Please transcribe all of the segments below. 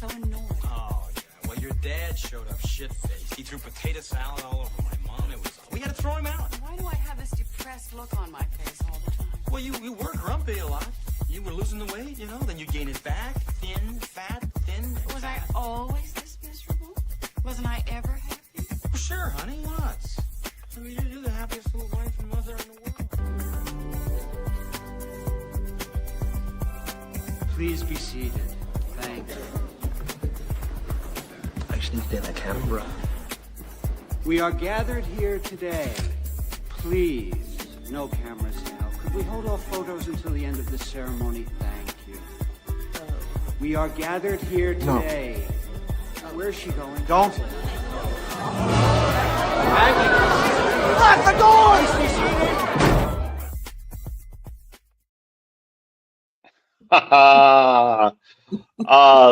so annoyed. Oh, yeah. Well, your dad showed up shit-faced. He threw potato salad all over my mom. We had to throw him out. Why do I have this depressed look on my face all the time? Well, you were grumpy a lot. You were losing the weight, then you gained it back. Thin, fat, thin. Was I always this miserable? Wasn't I ever happy? Well, sure, honey. Lots. I mean, you're the happiest little wife and mother in the world. Please be seated. Thank you. I just need to stay on that camera. We are gathered here today. Please, no cameras now. Could we hold off photos until the end of the ceremony? Thank you. We are gathered here today. Where's she going? Don't. Lock the doors!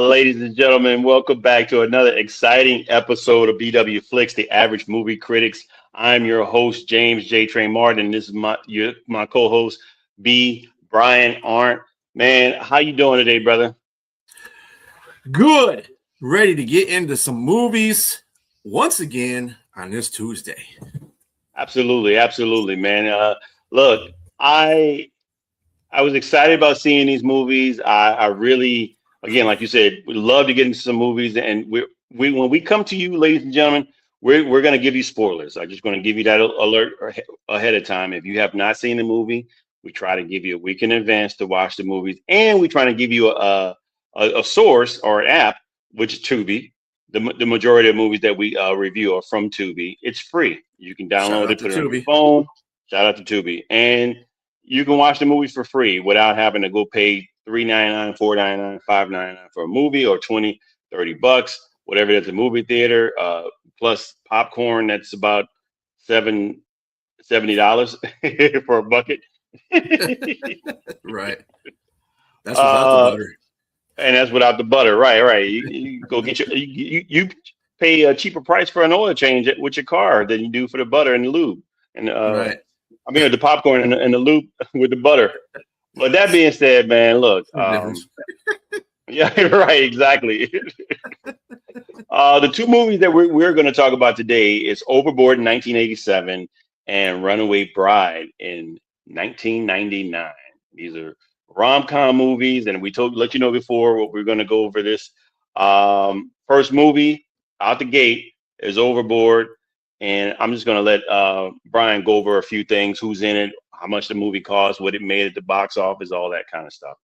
Ladies and gentlemen, welcome back to another exciting episode of BW Flix, the Average Movie Critics. I'm your host, James J. Train Martin. This is my co-host, B. Brian Arndt. Man, how you doing today, brother? Good. Ready to get into some movies once again on this Tuesday. Absolutely, man. Look, I was excited about seeing these movies. I really, again, like you said, we love to get into some movies, and we when we come to you, ladies and gentlemen, we're going to give you spoilers. I'm just going to give you that alert ahead of time. If you have not seen the movie, we try to give you a week in advance to watch the movies, and we try to give you a source or an app, which is Tubi. The majority of movies that we review are from Tubi. It's free. You can download it, put it on your phone. Shout out to Tubi. And you can watch the movies for free without having to go pay $3.99, $4.99, $5.99 for a movie, or $20, $30, whatever it is, a movie theater, plus popcorn. That's about $70 for a bucket. Right. That's without the butter. And that's without the butter. Right. You go get you pay a cheaper price for an oil change with your car than you do for the butter and the lube. And right. I mean, the popcorn and the lube with the butter. But that being said, man, look. Yeah, right. Exactly. The two movies that we're going to talk about today is Overboard in 1987 and Runaway Bride in 1999. These are rom-com movies, and we let you know before what we're going to go over this. First movie out the gate is Overboard, and I'm just going to let Brian go over a few things: who's in it, how much the movie cost, what it made at the box office, all that kind of stuff.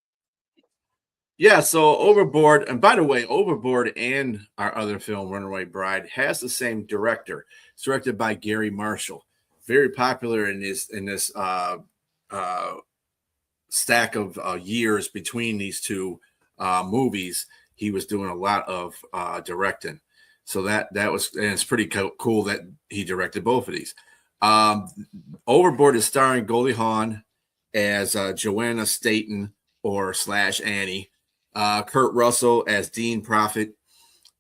Yeah, so Overboard, and by the way, Overboard and our other film, Runaway Bride, has the same director. It's directed by Gary Marshall, very popular in this stack of years between these two movies. He was doing a lot of directing, so that was, and it's pretty cool that he directed both of these. Overboard is starring Goldie Hawn as Joanna Staten or / Annie, Kurt Russell as Dean Prophet,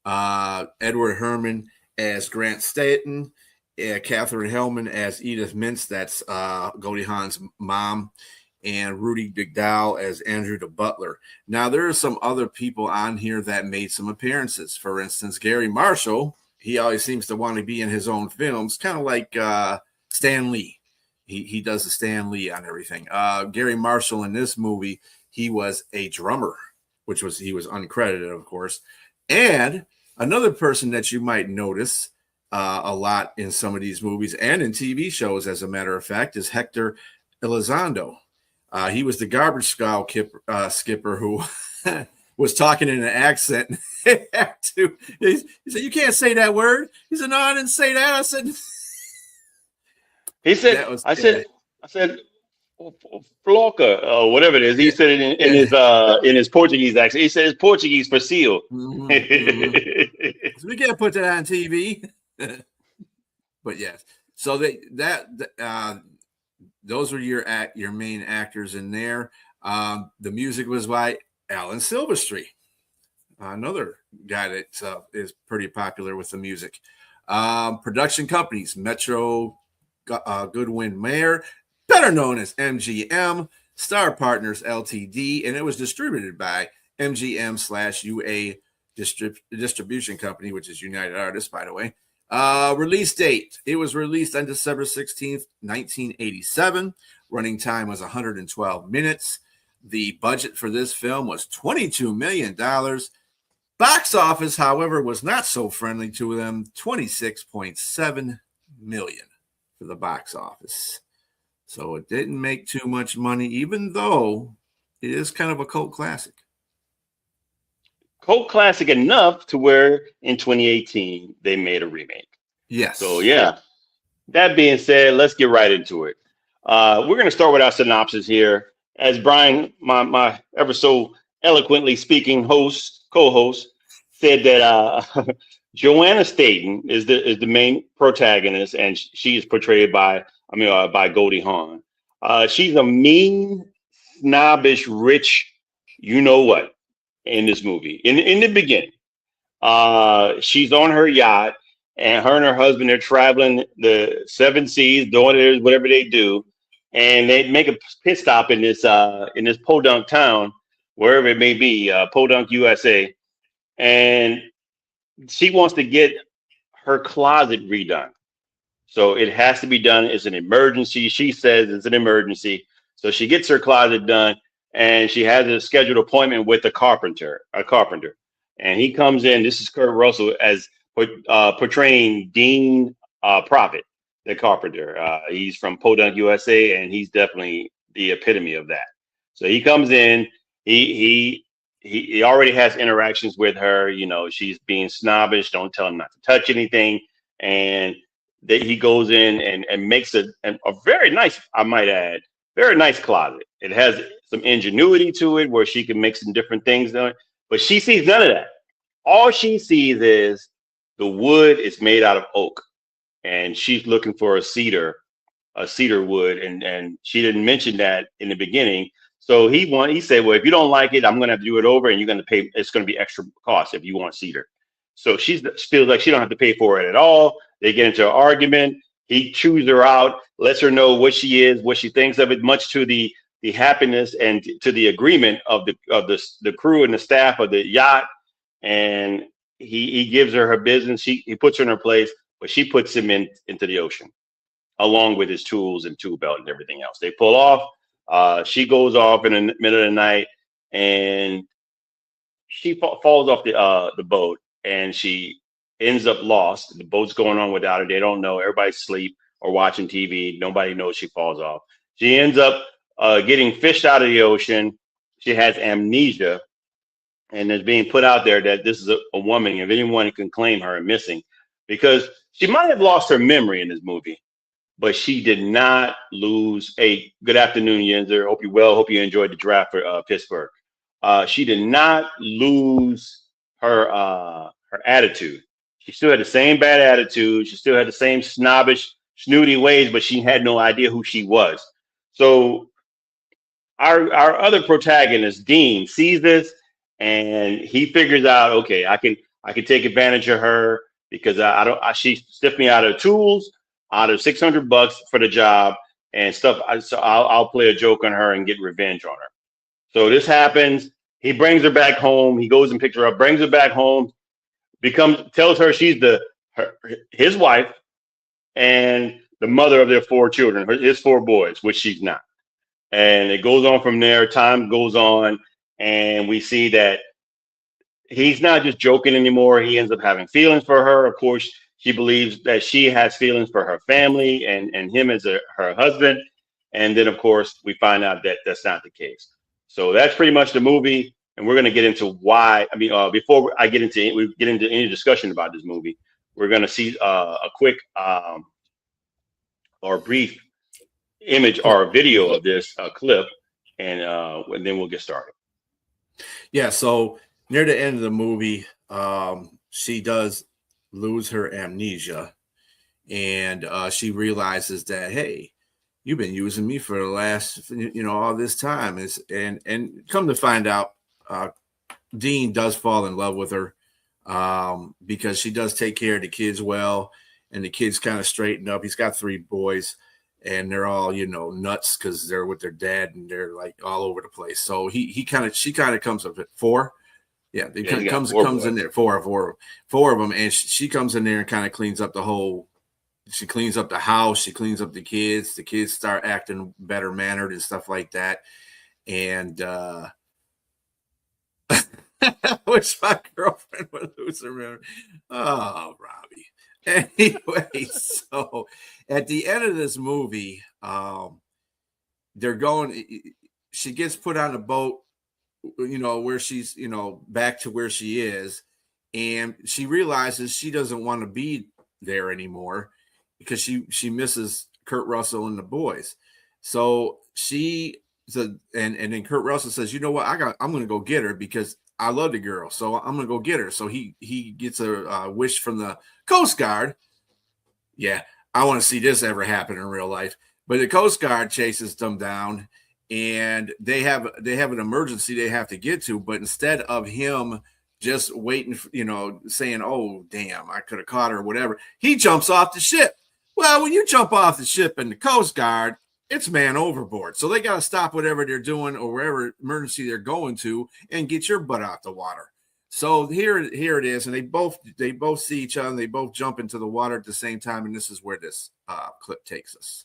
Edward Herman as Grant Staten, Catherine Hellman as Edith Mintz, that's Goldie Hawn's mom, and Rudy McDowell as Andrew the butler. Now, there are some other people on here that made some appearances. For instance, Gary Marshall, he always seems to want to be in his own films, kind of like Stan Lee. He does the Stan Lee on everything. Gary Marshall in this movie, he was a drummer, he was uncredited, of course. And another person that you might notice a lot in some of these movies and in TV shows, as a matter of fact, is Hector Elizondo. He was the garbage scow skipper who was talking in an accent. He said, "You can't say that word." He said, "No, I didn't say that." I said, I said, Flocka, or whatever it is. He said it in his Portuguese accent. He said it's Portuguese for seal. Mm-hmm. So we can't put that on TV. But yes, so those were your main actors in there. The music was by Alan Silvestri, another guy that is pretty popular with the music. Production companies: Metro Goodwin Mayer, better known as MGM, Star Partners Ltd, and it was distributed by MGM/UA distribution company, which is United Artists, by the way. Release date. It was released on December 16th, 1987. Running time was 112 minutes. The budget for this film was $22 million. Box office, however, was not so friendly to them. $26.7 million for the box office. So it didn't make too much money, even though it is kind of a cult classic. Cult classic enough to where in 2018 they made a remake. Yes. So yeah. That being said, let's get right into it. We're going to start with our synopsis here. As Brian, my ever so eloquently speaking co-host, said that Joanna Staten is the main protagonist, and she is portrayed by Goldie Hawn. She's a mean, snobbish, rich, you know what, in this movie. In the beginning, she's on her yacht, and her and her husband are traveling the seven seas, doing whatever they do, and they make a pit stop in this podunk town, wherever it may be, Podunk, USA, and she wants to get her closet redone. So it has to be done. It's an emergency. She says it's an emergency. So she gets her closet done, and she has a scheduled appointment with a carpenter. And he comes in. This is Kurt Russell as portraying Dean Prophet, the carpenter. He's from Podunk, USA, and he's definitely the epitome of that. So he comes in. He already has interactions with her. You know, she's being snobbish. Don't tell him not to touch anything. And he goes in and makes a very nice, I might add, very nice closet. It has some ingenuity to it where she can make some different things on it. But she sees none of that. All she sees is the wood is made out of oak. And she's looking for a cedar wood. And she didn't mention that in the beginning. So he said, well, if you don't like it, I'm going to have to do it over, and you're going to pay. It's going to be extra cost if you want cedar. So she feels like she don't have to pay for it at all. They get into an argument. He chews her out, lets her know what she is, what she thinks of it, much to the happiness and to the agreement of the crew and the staff of the yacht. And he gives her her business. He puts her in her place, but she puts him into the ocean, along with his tools and tool belt and everything else. They pull off. She goes off in the middle of the night, and she falls off the boat, and she ends up lost. The boat's going on without her. They don't know. Everybody's asleep or watching TV. Nobody knows she falls off. She ends up getting fished out of the ocean. She has amnesia, and is being put out there that this is a woman, if anyone can claim her missing, because she might have lost her memory in this movie, but she did not lose. Hey, good afternoon, Yenzer. Hope you're well. Hope you enjoyed the draft for Pittsburgh. She did not lose her attitude. She still had the same bad attitude. She still had the same snobbish, snooty ways, but she had no idea who she was. So our other protagonist, Dean, sees this, and he figures out, okay, I can take advantage of her because she stiffed me out of tools, out of $600 for the job and stuff. So I'll play a joke on her and get revenge on her. So this happens. He brings her back home. He goes and picks her up, brings her back home, tells her she's his wife and the mother of their 4 children, his 4 boys, which she's not. And it goes on from there. Time goes on, and we see that he's not just joking anymore. He ends up having feelings for her. Of course, she believes that she has feelings for her family and him as her husband. And then, of course, we find out that that's not the case. So that's pretty much the movie. And we're going to get into why. I mean, before we get into any discussion about this movie, we're going to see a quick or brief image or video of this clip, and then we'll get started. Yeah. So near the end of the movie, she does lose her amnesia, and she realizes that, hey, you've been using me for the last, all this time. And come to find out, Dean does fall in love with her because she does take care of the kids well, and the kids kind of straighten up. He's got 3 boys, and they're all, nuts because they're with their dad and they're like all over the place. So she kind of comes up at 4. Yeah, they Yeah, he got comes four in boys. there, four of them, and she comes in there and kind of cleans up the whole. She cleans up the house. She cleans up the kids. The kids start acting better mannered and stuff like that. And I wish my girlfriend would lose her memory. Oh, Robbie. Anyway, so at the end of this movie, they're going. She gets put on a boat, where she's, back to where she is, and she realizes she doesn't want to be there anymore because she misses Kurt Russell and the boys. So and then Kurt Russell says, you know what, I'm going to go get her because I love the girl. So I'm going to go get her. So he gets a wish from the Coast Guard. Yeah, I want to see this ever happen in real life. But the Coast Guard chases them down, and they have an emergency they have to get to. But instead of him just waiting, saying, "Oh, damn, I could have caught her," or whatever, he jumps off the ship. Well, when you jump off the ship in the Coast Guard, it's man overboard. So they got to stop whatever they're doing or wherever emergency they're going to and get your butt out the water. So here it is, and they both see each other, and they both jump into the water at the same time, and this is where this clip takes us.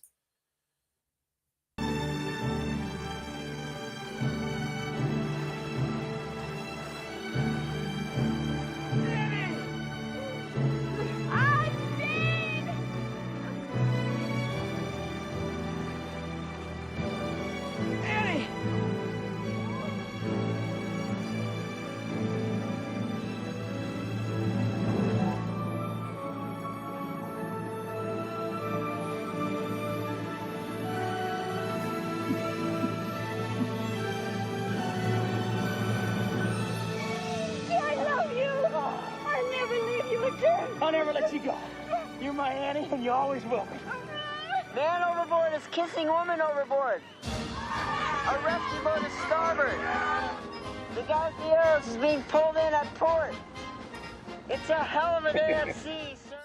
I'll never let you go. You're my Annie, and you always will be. Man overboard is kissing woman overboard. A rescue boat is starboard. The guy at the arrows is being pulled in at port. It's a hell of a day at sea, sir.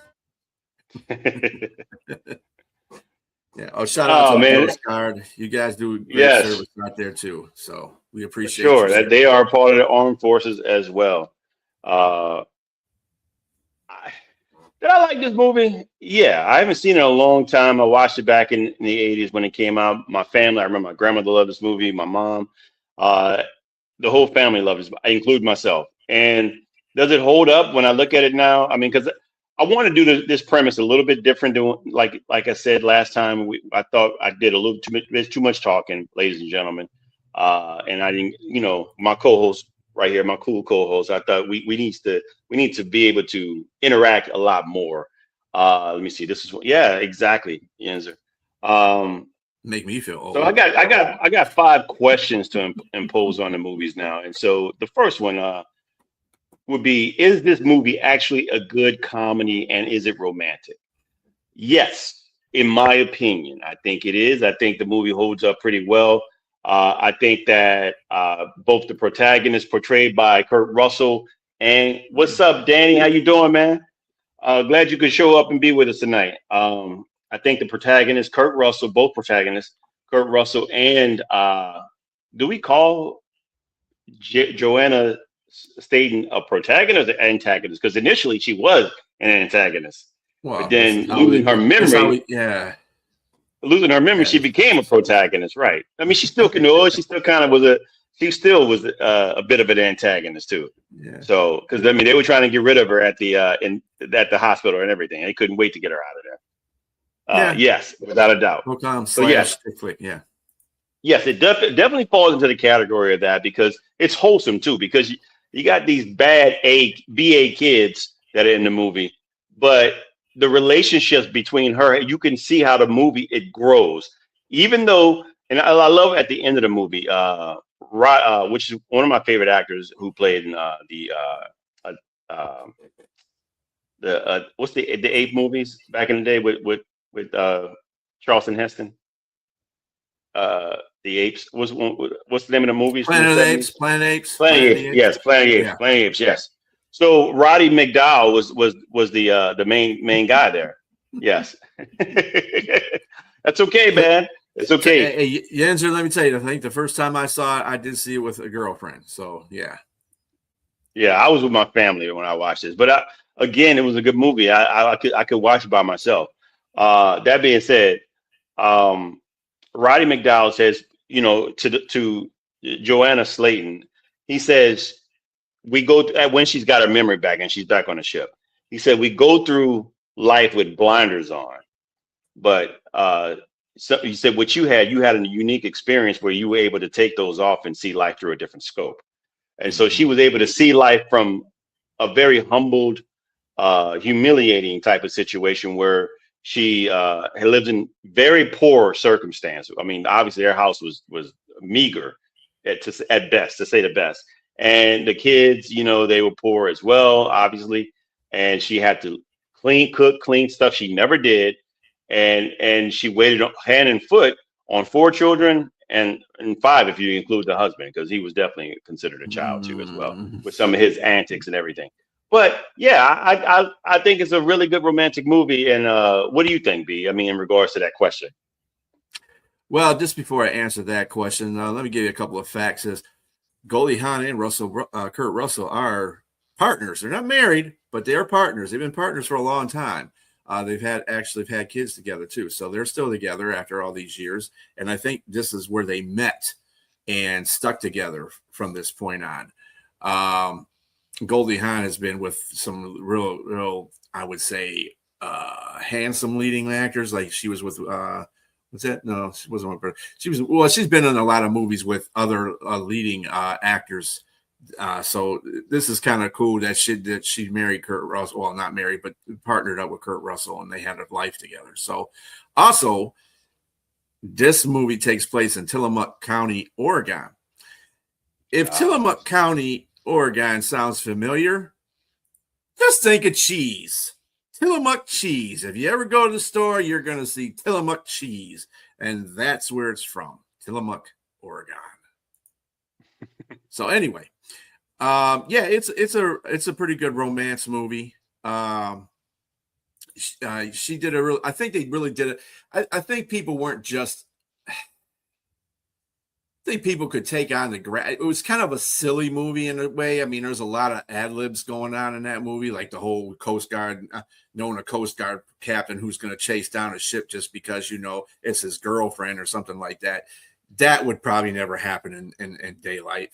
Yeah. Oh, shout out to the man. Coast Guard. You guys do great Yes. service out there too. So we appreciate Sure, you. that they are part of the armed forces as well. Did I like this movie? Yeah, I haven't seen it in a long time. I watched it back in the 80s when it came out. My family, I remember my grandmother loved this movie, my mom. The whole family loved it, I include myself. And does it hold up when I look at it now? I mean, because I want to do this premise a little bit different than like I said last time. I thought I did a little too much talking, ladies and gentlemen. And I didn't, my co-host right here, my cool co-host. I thought we need to be able to interact a lot more. Let me see. This is exactly, Yenzer. Make me feel old. So I got 5 questions to impose on the movies now, and so the first one would be: is this movie actually a good comedy, and is it romantic? Yes, in my opinion, I think it is. I think the movie holds up pretty well. I think that both the protagonist portrayed by Kurt Russell and what's up, Danny? How you doing, man? Glad you could show up and be with us tonight. I think the protagonist, Kurt Russell, both protagonists, Kurt Russell and do we call Joanna Staten a protagonist or antagonist? Because initially she was an antagonist, but then losing her memory. Losing her memory, she became a protagonist, right? I mean, she still can know it. She still kind of was a bit of an antagonist too. Yeah. So, because I mean, they were trying to get rid of her at the hospital and everything. They couldn't wait to get her out of there. Yes, without a doubt. So yes, yes, it definitely falls into the category of that because it's wholesome too. Because you got these bad BA kids that are in the movie, but the relationships between her, you can see how the movie it grows. Even though, and I love at the end of the movie, which is one of my favorite actors who played in what's the Ape movies back in the day with Charlton Heston. The Apes. What's the name of the movies? Planet Apes. Yes, Planet Apes. Yes. So Roddy McDowell was the main guy there. Yes. That's okay, man. It's okay. Hey, Yenzer, let me tell you, I think the first time I saw it, I did see it with a girlfriend. So yeah. Yeah, I was with my family when I watched this, but again, it was a good movie. I could watch it by myself. That being said, um, Roddy McDowell says, to Joanna Slayton, he says we go when she's got her memory back and she's back on the ship. He said we go through life with blinders on, but so he said what you had a unique experience where you were able to take those off and see life through a different scope. And so she was able to see life from a very humbled, humiliating type of situation where she had lived in very poor circumstances. I mean, obviously their house was meager at best, to say the best. And the kids, they were poor as well, obviously. And she had to cook, clean stuff she never did. And she waited hand and foot on 4 children and 5 if you include the husband, because he was definitely considered a child too as well, with some of his antics and everything. But yeah, I think it's a really good romantic movie. And what do you think, B? I mean, in regards to that question. Well, just before I answer that question, let me give you a couple of facts. As Goldie Hawn and Kurt Russell are partners. They're not married, but they are partners. They've been partners for a long time. They've had kids together too, so they're still together after all these years. And I think this is where they met and stuck together from this point on. Goldie Hawn has been with some real, I would say, handsome leading actors. Like she was with what's that? No, she wasn't with her. She's been in a lot of movies with other leading actors. So this is kind of cool that she married Kurt Russell. Well, not married, but partnered up with Kurt Russell, and they had a life together. So also, this movie takes place in Tillamook County, Oregon. If Tillamook County, Oregon sounds familiar, just think of cheese. Tillamook cheese. If you ever go to the store, you're going to see Tillamook cheese, and that's where it's from, Tillamook, Oregon. So anyway, yeah, it's a pretty good romance movie. She did I think they really did it. I think people weren't just. I think people could take on it was kind of a silly movie in a way. I mean, there's a lot of ad libs going on in that movie, like the whole Coast Guard, knowing a Coast Guard captain who's going to chase down a ship just because it's his girlfriend or something like that. That would probably never happen in daylight,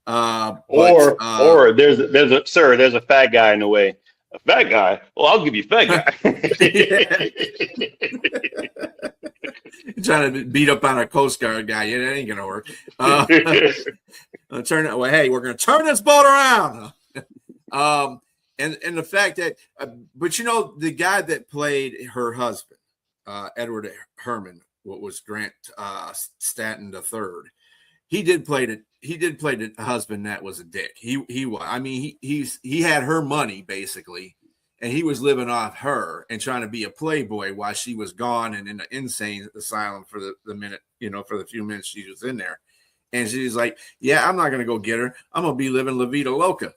Or there's a fat guy in the way. A fat guy? Well, I'll give you fat guy. Trying to beat up on a Coast Guard guy, yeah, that ain't gonna work. Hey, we're gonna turn this boat around. And the fact that, but the guy that played her husband, Edward Herman, what was Grant Stanton III, he did play the husband that was a dick. He had her money basically, and he was living off her and trying to be a playboy while she was gone and in the insane asylum for the minute, for the few minutes she was in there. And she's like, yeah, I'm not going to go get her. I'm going to be living La Vida Loca.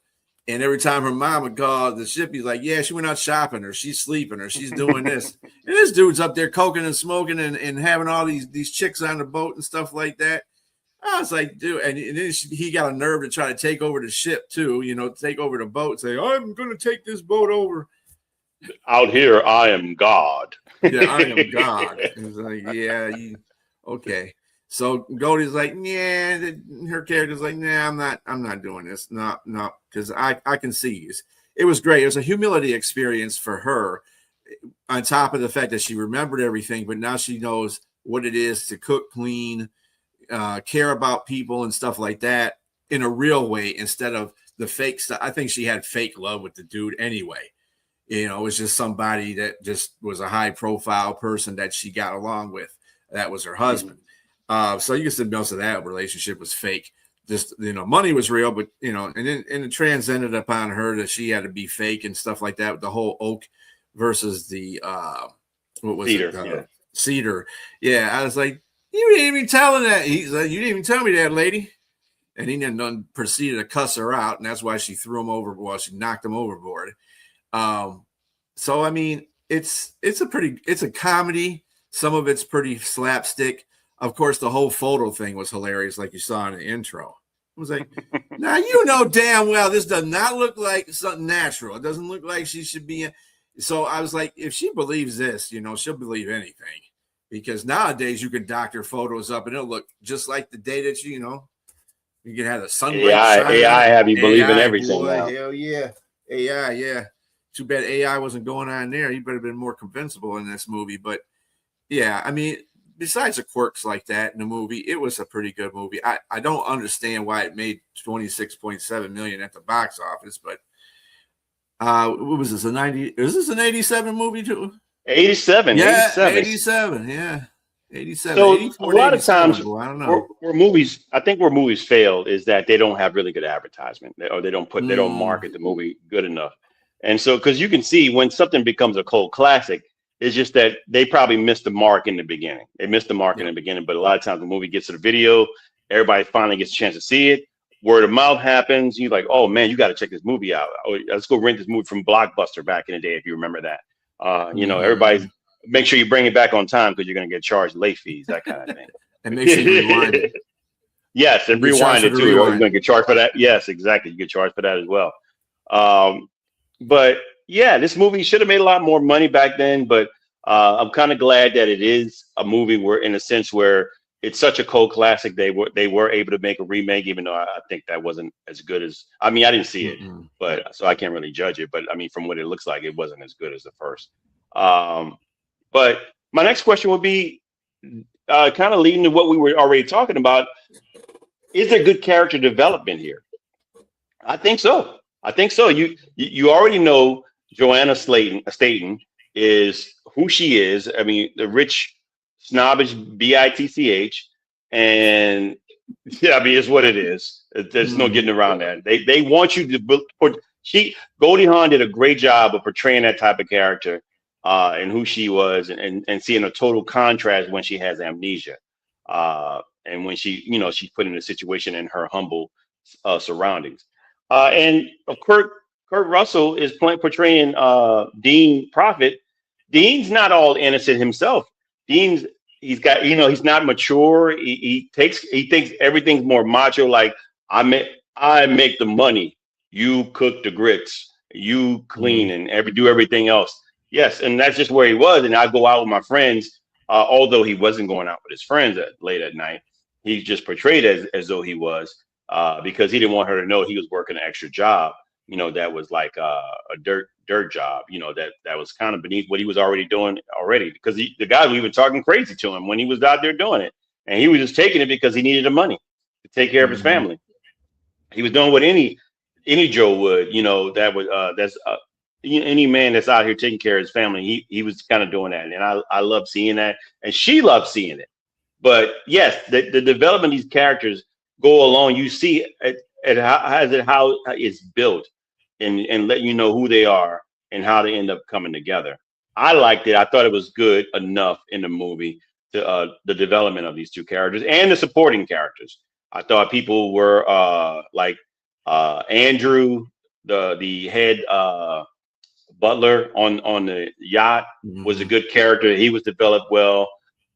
And every time her mom would call the ship, he's like, yeah, she went out shopping, or she's sleeping, or she's doing this. And this dude's up there coking and smoking and having all these chicks on the boat and stuff like that. I was like, dude, and then he got a nerve to try to take over the ship too, take over the boat, say, I'm going to take this boat over. Out here, I am God. Yeah, I am God. It's like, yeah, okay. So Goldie's like, yeah, her character's like, nah, I'm not doing this. No, because I can see it was great. It was a humility experience for her, on top of the fact that she remembered everything, but now she knows what it is to cook, clean, care about people and stuff like that in a real way instead of the fake stuff. I think she had fake love with the dude anyway. It was just somebody that just was a high profile person that she got along with. That was her husband. So you can say most of that relationship was fake. Just, money was real, but, and it transcended upon her that she had to be fake and stuff like that with the whole oak versus the, what was Cedar, it? Cedar. Yeah. I was like, you didn't even tell her that. He's like, you didn't even tell me that, lady. And he then proceeded to cuss her out. And that's why she threw him over. Well, she knocked him overboard. So, I mean, it's a comedy. Some of it's pretty slapstick. Of course, the whole photo thing was hilarious, like you saw in the intro. I was like, now you know damn well this does not look like something natural. It doesn't look like she should be in. So I was like, if she believes this, you know, she'll believe anything. Because nowadays you can doctor photos up and it'll look just like the day that you know, you can have the sun rays shine AI on it. have you believe in AI, everything boy, now. hell yeah. AI, yeah. Too bad AI wasn't going on there. You better have been more convincible in this movie. But yeah, I mean, besides the quirks like that in the movie, it was a pretty good movie. I don't understand why it made 26.7 million at the box office, but what was this, a 90? Is this an 87 movie too? 87, Yeah, 87. 87. Yeah. 87. So 84 a lot of 87, times boy, I don't know. where movies, I think where movies fail is that they don't have really good advertisement, or they don't market the movie good enough. And so, because you can see when something becomes a cult classic, it's just that they probably missed the mark in the beginning. They missed the mark in the beginning, but a lot of times the movie gets to the video, everybody finally gets a chance to see it. Word of mouth happens. You're like, oh man, you got to check this movie out. Oh, let's go rent this movie from Blockbuster back in the day, if you remember that. You know, everybody's make sure you bring it back on time because you're going to get charged late fees, that kind of thing. And make sure you rewind it. Yes, and rewind it too. You're going to get charged for that. Yes, exactly. You get charged for that as well. But yeah, this movie should have made a lot more money back then. But I'm kind of glad that it is a movie where, in a sense, where it's such a cult classic. They were able to make a remake, even though I think that wasn't as good as. I mean, I didn't see it, but so I can't really judge it. But I mean, from what it looks like, it wasn't as good as the first. But my next question would be kind of leading to what we were already talking about. Is there good character development here? I think so. I think so. You already know Joanna Staten is who she is. I mean, the rich, snobbish bitch, and yeah, I mean, it's what it is. There's no getting around that. They want you to put. Goldie Hawn did a great job of portraying that type of character and who she was, and seeing a total contrast when she has amnesia, and when she's put in a situation in her humble surroundings. And Kurt Russell is portraying Dean Prophet. Dean's not all innocent himself. He's got, he's not mature. He thinks everything's more macho. Like I make the money, you cook the grits, you clean and do everything else. Yes, and that's just where he was. And I go out with my friends, although he wasn't going out with his friends late at night. He's just portrayed as though he was. Because he didn't want her to know he was working an extra job, that was like a dirt job, that was kind of beneath what he was already doing because the guy was even talking crazy to him when he was out there doing it. And he was just taking it because he needed the money to take care of his family. He was doing what any Joe would, any man that's out here taking care of his family. He was kind of doing that. And I love seeing that. And she loved seeing it. But yes, the development of these characters go along, you see how it's built and let you know who they are and how they end up coming together. I liked it. I thought it was good enough in the movie to the development of these two characters and the supporting characters. I thought people were like Andrew, the head butler on the yacht was a good character. He was developed well.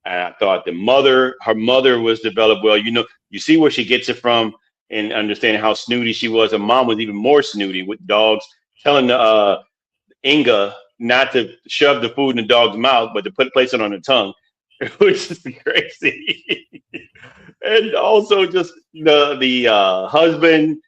And I thought her mother was developed well. You see where she gets it from and understanding how snooty she was. Her mom was even more snooty with dogs, telling Inga not to shove the food in the dog's mouth, but to place it on her tongue, which is crazy. And also just the husband,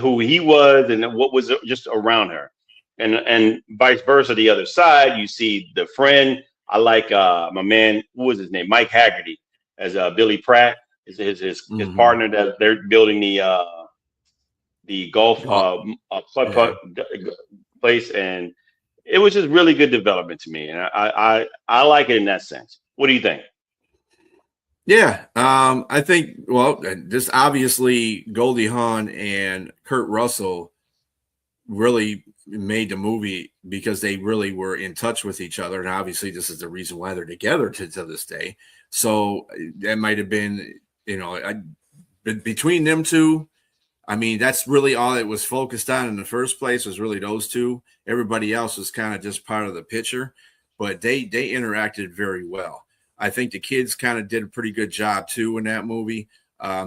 who he was and what was just around her. And vice versa, the other side, you see the friend. I like my man, what was his name? Mike Haggerty as Billy Pratt is his partner that they're building the golf putt place, and it was just really good development to me, and I like it in that sense. What do you think? Yeah, I think just obviously Goldie Hawn and Kurt Russell really made the movie because they really were in touch with each other, and obviously this is the reason why they're together to this day. So that might have been, between them two. I mean, that's really all it was focused on in the first place, was really those two. Everybody else was kind of just part of the picture, but they interacted very well. I think the kids kind of did a pretty good job too in that movie.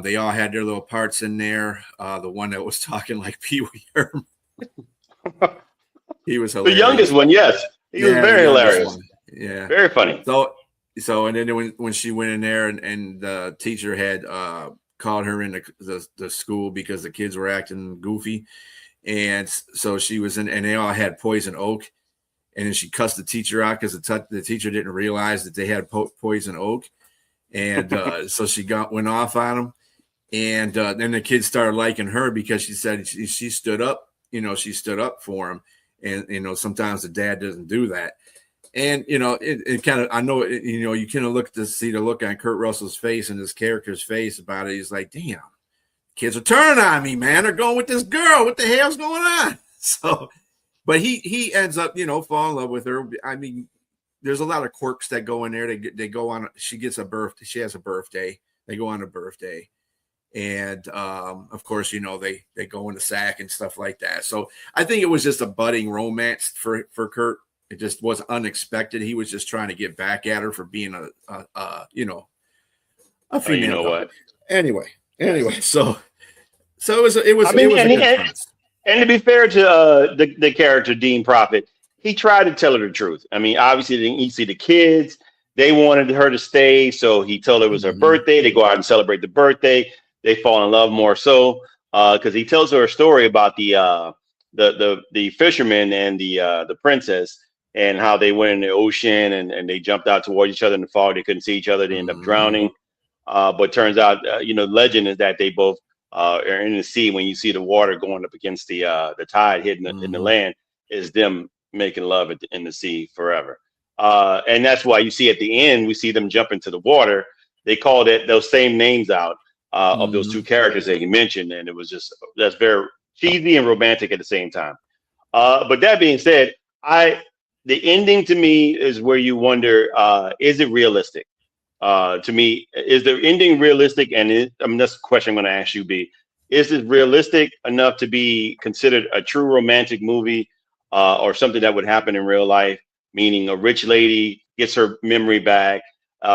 They all had their little parts in there. The one that was talking like Pee Wee Herman, he was The hilarious. youngest one, yes. He was Yeah, very the youngest hilarious. one. Yeah. Very funny. So, and then when she went in there and the teacher had called her in the school because the kids were acting goofy, and so she was in, and they all had poison oak, and then she cussed the teacher out because the teacher didn't realize that they had poison oak, and so she went off on them, and then the kids started liking her because she said she stood up, she stood up for him, and sometimes the dad doesn't do that. And it kind of, I know you kind of see the look on Kurt Russell's face and his character's face about it. He's like, damn, kids are turning on me, man. They're going with this girl. What the hell's going on? So, but he ends up, fall in love with her. I mean, there's a lot of quirks that go in there. They go on. She gets a birthday. She has a birthday. They go on a birthday, and of course, they go in the sack and stuff like that. So I think it was just a budding romance for Kurt. It just was unexpected. He was just trying to get back at her for being a female. Oh, you know what? Anyway, so it was. I mean, it was a good friends. And to be fair to the character Dean Prophet, he tried to tell her the truth. I mean, obviously, you see the kids, they wanted her to stay, so he told her it was her birthday. They go out and celebrate the birthday. They fall in love more so because he tells her a story about the fisherman and the princess and how they went in the ocean and they jumped out towards each other in the fog. They couldn't see each other. They ended up drowning. But turns out, legend is that they both are in the sea. When you see the water going up against the tide hitting in the land, is them making love in the sea forever. And that's why you see at the end, we see them jump into the water. They called it those same names out of those two characters that you mentioned. And it was that's very cheesy and romantic at the same time. But that being said, the ending to me is where you wonder, is it realistic? To me, is the ending realistic? And that's the question I'm going to ask you, B. Is it realistic enough to be considered a true romantic movie or something that would happen in real life? Meaning a rich lady gets her memory back.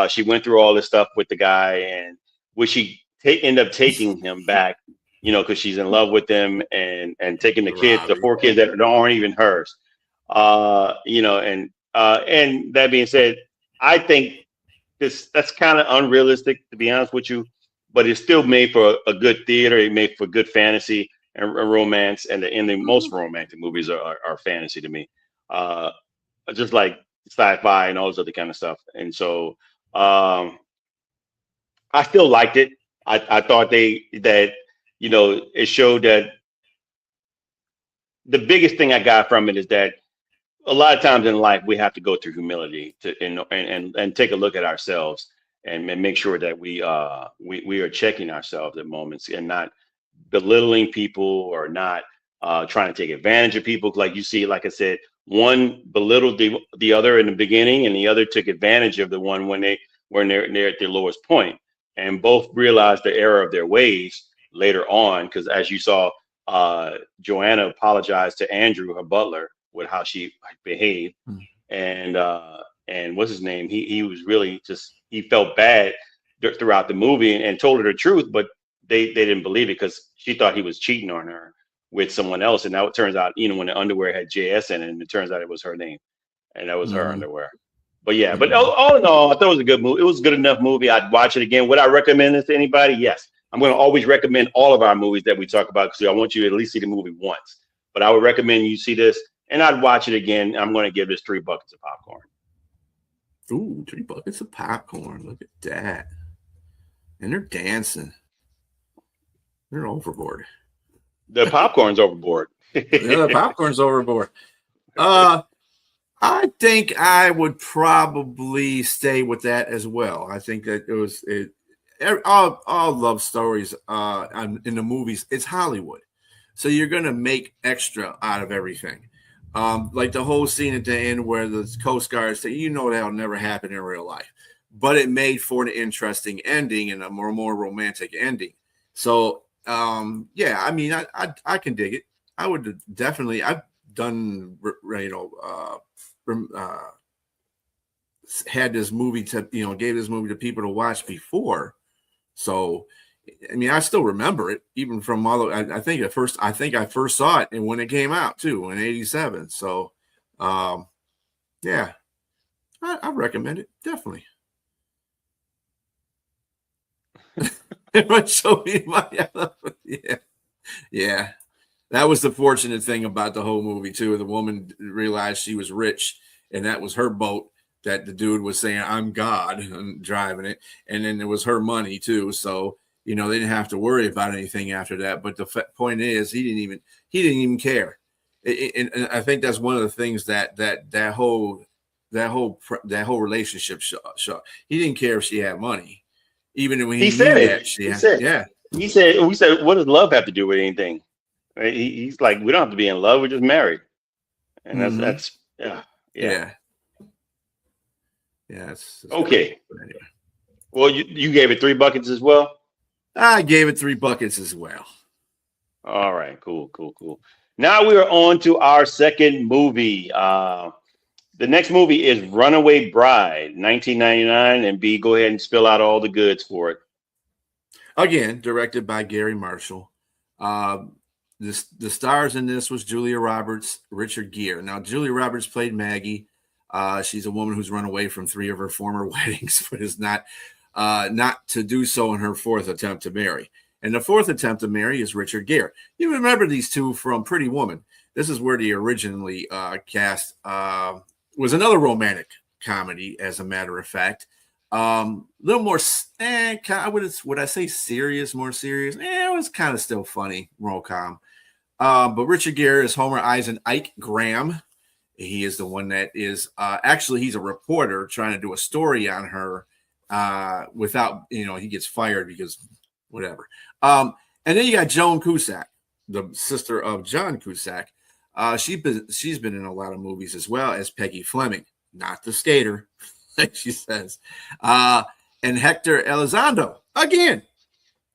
She went through all this stuff with the guy, and would she end up taking him back, because she's in love with him and taking the 4 kids that aren't even hers. And that being said, I think that's kind of unrealistic, to be honest with you, but it's still made for a good theater. It made for good fantasy and romance, and the most romantic movies are fantasy to me, just like sci-fi and all this other kind of stuff. And so I still liked it. I thought it showed that the biggest thing I got from it is that a lot of times in life we have to go through humility and take a look at ourselves and make sure that we are checking ourselves at moments and not belittling people or not trying to take advantage of people. Like you see, like I said, one belittled the other in the beginning, and the other took advantage of the one when they're at their lowest point, and both realized the error of their ways later on. Because as you saw, Joanna apologized to Andrew, her butler, with how she behaved, and what's his name? He was really he felt bad throughout the movie and told her the truth, but they didn't believe it because she thought he was cheating on her with someone else. And now it turns out, when the underwear had JS in it, and it turns out it was her name, and that was her underwear. But yeah, but all in all, I thought it was a good movie. It was a good enough movie. I'd watch it again. Would I recommend this to anybody? Yes. I'm going to always recommend all of our movies that we talk about because I want you to at least see the movie once. But I would recommend you see this, and I'd watch it again. I'm going to give this 3 buckets of popcorn. Ooh, 3 buckets of popcorn. Look at that. And they're dancing. They're overboard. The popcorn's overboard. Yeah, the popcorn's overboard. I think I would probably stay with that as well. I think that all love stories in the movies, it's Hollywood. So you're going to make extra out of everything. Like the whole scene at the end where the Coast Guard say, that'll never happen in real life. But it made for an interesting ending and a more romantic ending. So, I mean, I can dig it. I would definitely, I've done, had this movie gave this movie to people to watch before. So, I mean, I still remember it even from all. I think I first saw it and when it came out too in '87. So, yeah, I recommend it definitely. Show me yeah, yeah. That was the fortunate thing about the whole movie too. The woman realized she was rich, and that was her boat. That the dude was saying, "I'm God," and driving it, and then it was her money too. So they didn't have to worry about anything after that. But the point is, he didn't even care. And I think that's one of the things that whole relationship show. He didn't care if she had money, even when he said knew it. that she He had. said, Yeah, we said, what does love have to do with anything? Right? He's like, we don't have to be in love. We're just married, and that's yeah. yeah. It's Okay. anyway. Well, you gave it 3 buckets as well. I gave it 3 buckets as well. All right, cool. Now we are on to our second movie. The next movie is Runaway Bride, 1999, and B, go ahead and spill out all the goods for it. Again, directed by Gary Marshall. The stars in this was Julia Roberts, Richard Gere. Now, Julia Roberts played Maggie. She's a woman who's run away from 3 of her former weddings, but is not to do so in her 4th attempt to marry. And the 4th attempt to marry is Richard Gere. You remember these two from Pretty Woman. This is where they originally cast. Was another romantic comedy, as a matter of fact. A little more, would I say serious, more serious? It was kind of still funny, rom-com. But Richard Gere is Homer Eisen Ike Graham. He is the one that is actually, he's a reporter trying to do a story on her without, he gets fired because whatever. And then you got Joan Cusack, the sister of John Cusack. She's been in a lot of movies as well as Peggy Fleming, not the skater, like she says. And Hector Elizondo, again,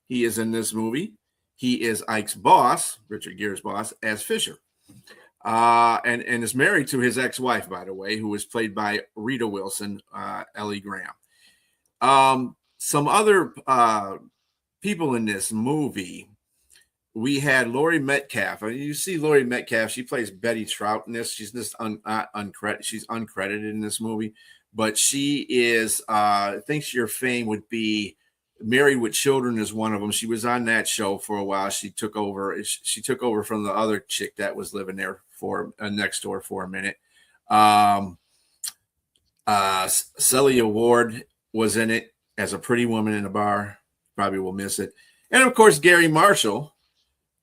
he is in this movie. He is Ike's boss, Richard Gere's boss, as Fisher. And is married to his ex-wife, by the way, who was played by Rita Wilson, Ellie Graham. Some other people in this movie. We had Laurie Metcalf. You see Laurie Metcalf. She plays Betty Trout in this. She's just she's uncredited in this movie, but she is. I think your fame would be Married with Children is one of them. She was on that show for a while. She took over. She took over from the other chick that was living there for next door for a minute. Celia Ward was in it as a pretty woman in a bar. Probably will miss it. And of course, Gary Marshall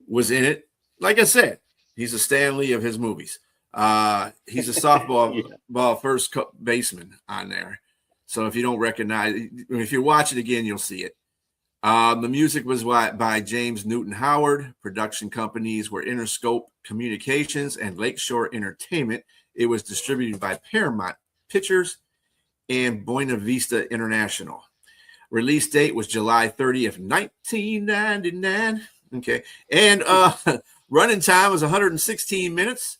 was in it. Like I said, he's a Stan Lee of his movies. He's a softball first baseman on there. So if you don't recognize, if you watch it again, you'll see it. The music was by James Newton Howard. Production companies were Interscope Communications and Lakeshore Entertainment. It was distributed by Paramount Pictures and Buena Vista International. Release date was July 30th, 1999. Okay. And running time was 116 minutes.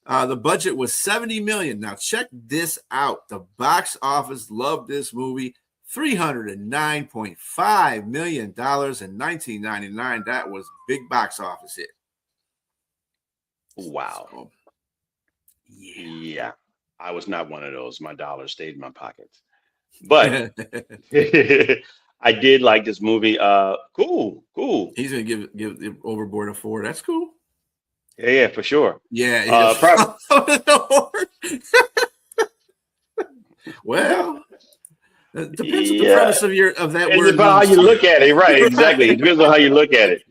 The budget was $70 million. Now check this out. The box office loved this movie. $309.5 million in 1999. That was big box office hit. Wow. So, yeah. I was not one of those. My dollar stayed in my pockets. But I did like this movie. Cool. He's gonna give Overboard a 4. That's cool. Yeah, for sure. Yeah. Well, it depends on the premise of that word. It's about how you look at it, right? Exactly. It depends on how you look at it.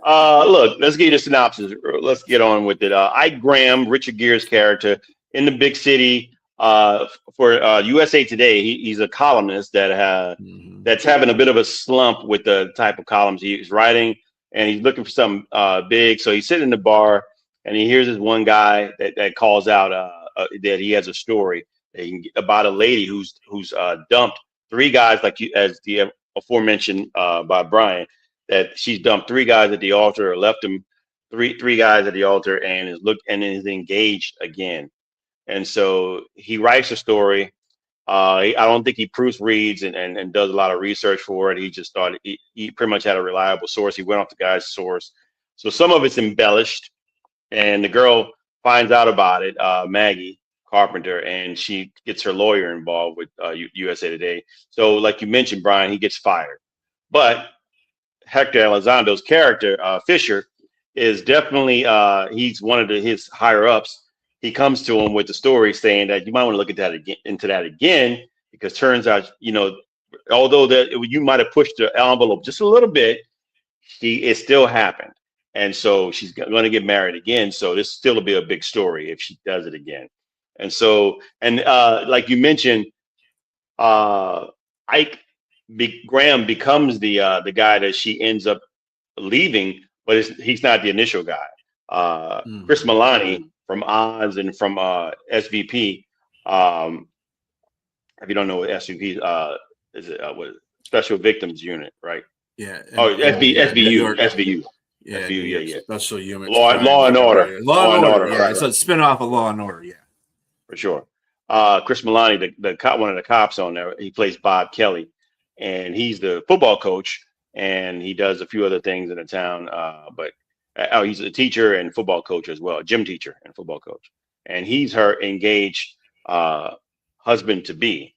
Look, let's get you the synopsis. Let's get on with it. Ike Graham, Richard Gere's character in the big city for USA Today. He's a columnist that's having a bit of a slump with the type of columns he's writing, and he's looking for something big. So he's sitting in the bar, and he hears this one guy that calls out that he has a story about a lady who's dumped 3 guys, as the aforementioned by Brian, that she's dumped 3 guys at the altar, or left them three guys at the altar, and is engaged again. And so he writes a story, I don't think he proofreads and does a lot of research for it. He just thought he pretty much had a reliable source. He went off the guy's source. So some of it's embellished, and the girl finds out about it, Maggie Carpenter, and she gets her lawyer involved with USA Today. So like you mentioned, Brian, he gets fired. But Hector Elizondo's character, Fisher, is definitely he's one of his higher ups. He comes to him with the story saying that you might want to look at that again, into that again, because turns out, although you might have pushed the envelope just a little bit, it still happened. And so she's going to get married again. So this still will be a big story if she does it again. And so, like you mentioned, Ike Graham becomes the guy that she ends up leaving, but he's not the initial guy. Chris Milani from Oz and from SVP. If you don't know what SVP is, what Special Victims Unit, right? Yeah. SVU. Yeah, SVU, Special Unit. Law and Order. Law and Order. Yeah, right. It's a spinoff of Law and Order. Yeah, for sure. Chris Milani, the cop, one of the cops on there, he plays Bob Kelly, and he's the football coach, and he does a few other things in the town. But he's a teacher and football coach as well, gym teacher and football coach, and he's her engaged husband to be.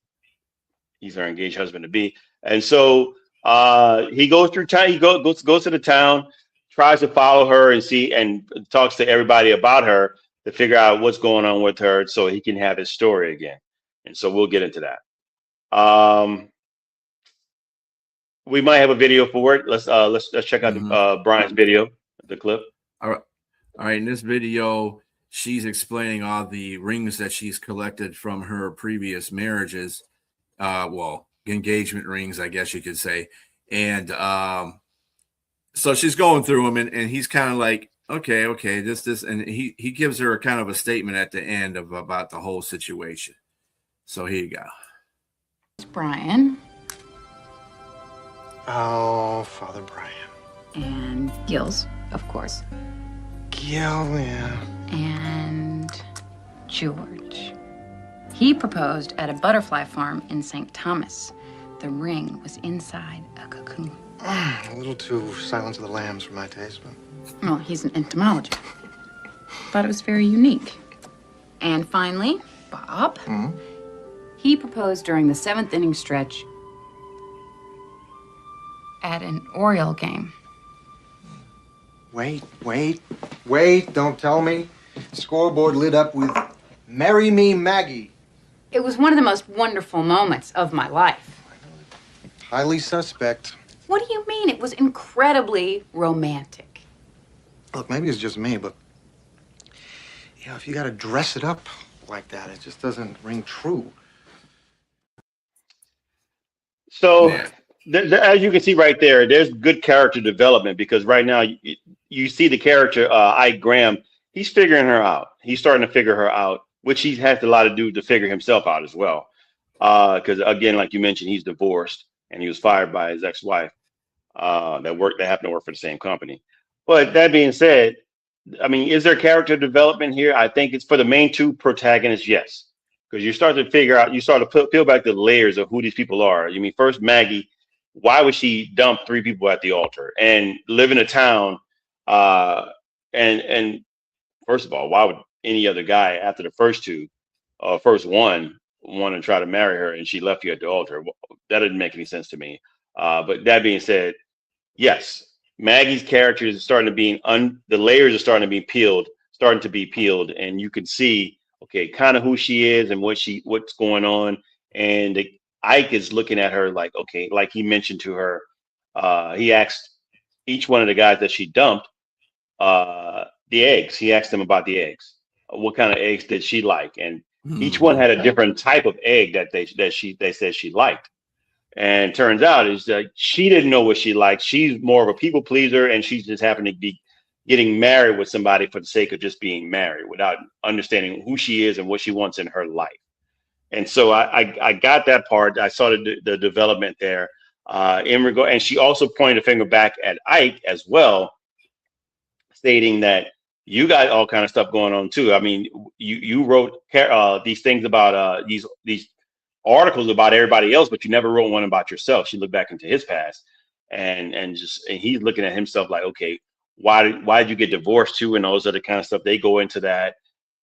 He's her engaged husband to be, and so he goes through town. He goes to the town, tries to follow her and talks to everybody about her to figure out what's going on with her, so he can have his story again. And so we'll get into that. We might have a video for it. Let's check out Brian's video, the clip. All right. In this video, she's explaining all the rings that she's collected from her previous marriages. Engagement rings, I guess you could say. And so she's going through them, and he's kind of like, okay, this, and he gives her a kind of a statement at the end about the whole situation. So here you go. Brian. Oh, Father Brian. And Gills, of course. Gil, yeah. And George. He proposed at a butterfly farm in St. Thomas. The ring was inside a cocoon. A little too Silence of the Lambs for my taste, but... Well, he's an entomologist. Thought it was very unique. And finally, Bob. Mm-hmm. He proposed during the 7th inning stretch at an Oriole game. Wait, don't tell me. Scoreboard lit up with Marry Me, Maggie. It was one of the most wonderful moments of my life. Highly suspect. What do you mean? It was incredibly romantic. Look, maybe it's just me, but... if you gotta dress it up like that, it just doesn't ring true. So, as you can see right there, there's good character development, because right now you see the character, Ike Graham, he's figuring her out. He's starting to figure her out, which he has a lot to do to figure himself out as well. Because again, like you mentioned, he's divorced and he was fired by his ex-wife that happened to work for the same company. But that being said, I mean, is there character development here? I think it's for the main two protagonists, yes. Because you start to figure out, you start to peel back the layers of who these people are. You mean, first, Maggie, why would she dump 3 people at the altar and live in a town? And first of all, why would any other guy after the first one want to try to marry her and she left you at the altar? That didn't make any sense to me. But that being said, yes, Maggie's character is starting to be the layers are starting to be peeled, and you can see, okay, kind of who she is and what's going on. And Ike is looking at her like, okay, like he mentioned to her, he asked each one of the guys that she dumped the eggs. He asked them about the eggs. What kind of eggs did she like? And each one had a different type of egg that they said she liked. And turns out is that she didn't know what she liked. She's more of a people pleaser, and she's just happened to be getting married with somebody for the sake of just being married without understanding who she is and what she wants in her life. And so I got that part. I saw the development there and she also pointed a finger back at Ike as well, stating that you got all kind of stuff going on too. I mean, you wrote these things about these articles about everybody else, but you never wrote one about yourself. She looked back into his past, and he's looking at himself like, okay, why did you get divorced too, and all those other kind of stuff. They go into that,